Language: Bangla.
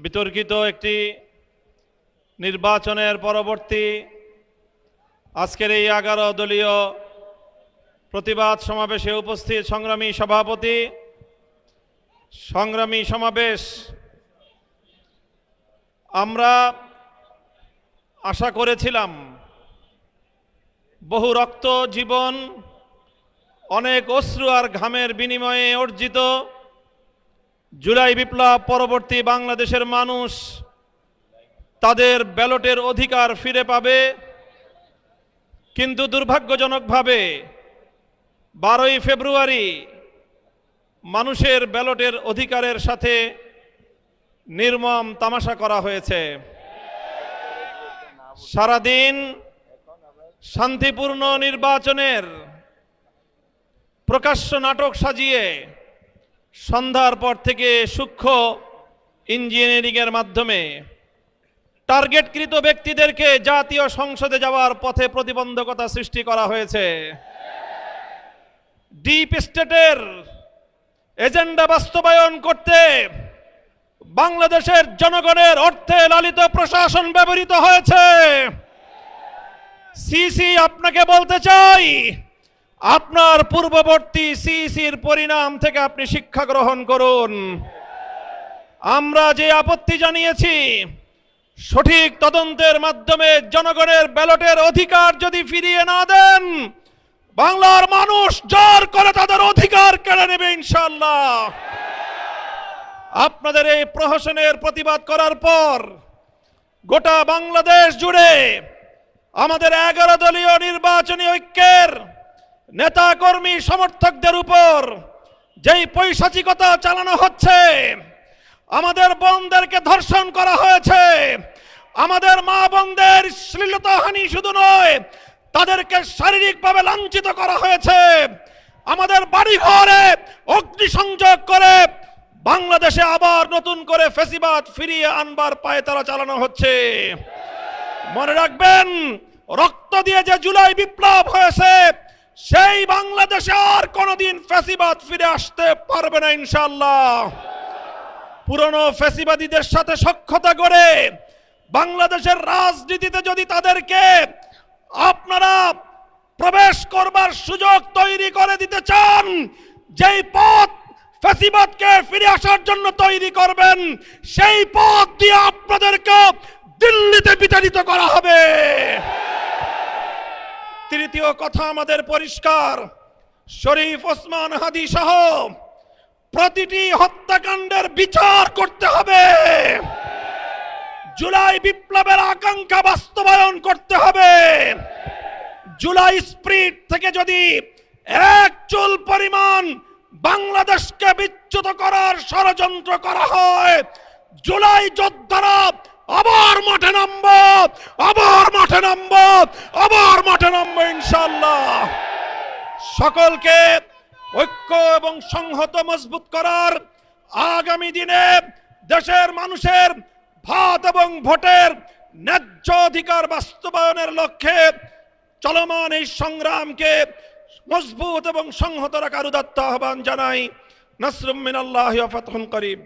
বিতর্কিত একটি নির্বাচনের পরবর্তী আজকের এই 11 দলীয় প্রতিবাদ সমাবেশে উপস্থিত সংগ্রামী সভাপতি, সংগ্রামী সমাবেশ, আমরা আশা করেছিলাম বহু রক্ত, জীবন, অনেক অশ্রু আর ঘামের বিনিময়ে অর্জিত জুলাই বিপ্লব পরবর্তী বাংলাদেশের মানুষ তাদের ব্যালটের অধিকার ফিরে পাবে। কিন্তু দুর্ভাগ্যজনকভাবে 12ই ফেব্রুয়ারি মানুষের ব্যালটের অধিকারের সাথে নির্মম তামাশা করা হয়েছে। সারাদিন শান্তিপূর্ণ নির্বাচনের প্রকাশ্য নাটক সাজিয়ে সন্ধ্যার পর থেকে সূক্ষ্ম ইঞ্জিনিয়ারিংয়ের মাধ্যমে টার্গেটকৃত ব্যক্তিদেরকে জাতীয় সংসদে যাওয়ার পথে প্রতিবন্ধকতা সৃষ্টি করা হয়েছে। ডিপ স্টেটের এজেন্ডা বাস্তবায়ন করতে বাংলাদেশের জনগণের অর্থে লালিত প্রশাসন ব্যবহৃত হয়েছে। সিসি, আপনাকে বলতে চাই, আপনার পূর্ববর্তী সিসির পরিণাম থেকে আপনি শিক্ষা গ্রহণ করুন। আমরা যে আপত্তি জানিয়েছি, সঠিক তদন্তের মাধ্যমে জনগণের ব্যালটের অধিকার যদি ফিরিয়ে না দেন, বাংলার মানুষ জোর করে তাদের অধিকার কেড়ে নেবে ইনশাআল্লাহ। আপনাদের এই প্রহসনের প্রতিবাদ করার পর গোটা বাংলাদেশ জুড়ে আমাদের 11 দলীয় নির্বাচনী ঐক্যের নেতা কর্মী সমর্থকদের উপর যেই পৈশাচিকতা চালানো হচ্ছে, আমাদের বোনদেরকে ধর্ষণ করা হয়েছে, আমাদের মা বোনদের শ্লীলতাহানি শুধু নয়, তাদেরকে শারীরিকভাবে লাঞ্ছিত করা হয়েছে, আমাদের বাড়িঘরে অগ্নিসংযোগ করে বাংলাদেশে আবার নতুন করে ফ্যাসিবাদ ফিরিয়ে আনবার পায়তারা চালানো হচ্ছে। মনে রাখবেন, রক্ত দিয়ে যে জুলাই বিপ্লব হয়েছে, সেই বাংলাদেশে আর কোনোদিন ফ্যাসিবাদ ফিরে আসতে পারবে না ইনশাআল্লাহ। পুরনো ফ্যাসিবাদীদের সাথে সখ্যতা করে বাংলাদেশের রাজনীতিতে যদি তাদেরকে আপনারা প্রবেশ করবার সুযোগ তৈরি করে দিতে চান, যেই পথ ফ্যাসিবাদকে ফিরে আসার জন্য তৈরি করবেন, সেই পথ দিয়ে আপনাদেরকে দিল্লিতে বিতাড়িত করা হবে। তৃতীয় কথা আমাদের পরিষ্কার, শরীফ ওসমান হাদি সহ প্রতিটি হত্যাকাণ্ডের বিচার করতে হবে। জুলাই বিপ্লবের আকাঙ্ক্ষা বাস্তবায়ন করতে হবে। জুলাই স্পিরিট থেকে যদি এক চুল পরিমাণ বাংলাদেশকে বিচ্যুত করার ষড়যন্ত্র করা হয়, জুলাই যোদ্ধারা আবার মাঠে নামবো, আবার মাঠে নামবো, আবার মাঠে নামবো ইনশাআল্লাহ। সকলকে ঐক্য এবং সংহত মজবুত করার, আগামী দিনে দেশের মানুষের ভাত এবং ভোটের ন্যায্য অধিকার বাস্তবায়নের লক্ষ্যে চলমান এই সংগ্রামকে মজবুত এবং সংহত রাখার উদাত্ত আহ্বান জানাই। নাসরুম মিনাল্লাহি ওয়া ফাতহুন করিব।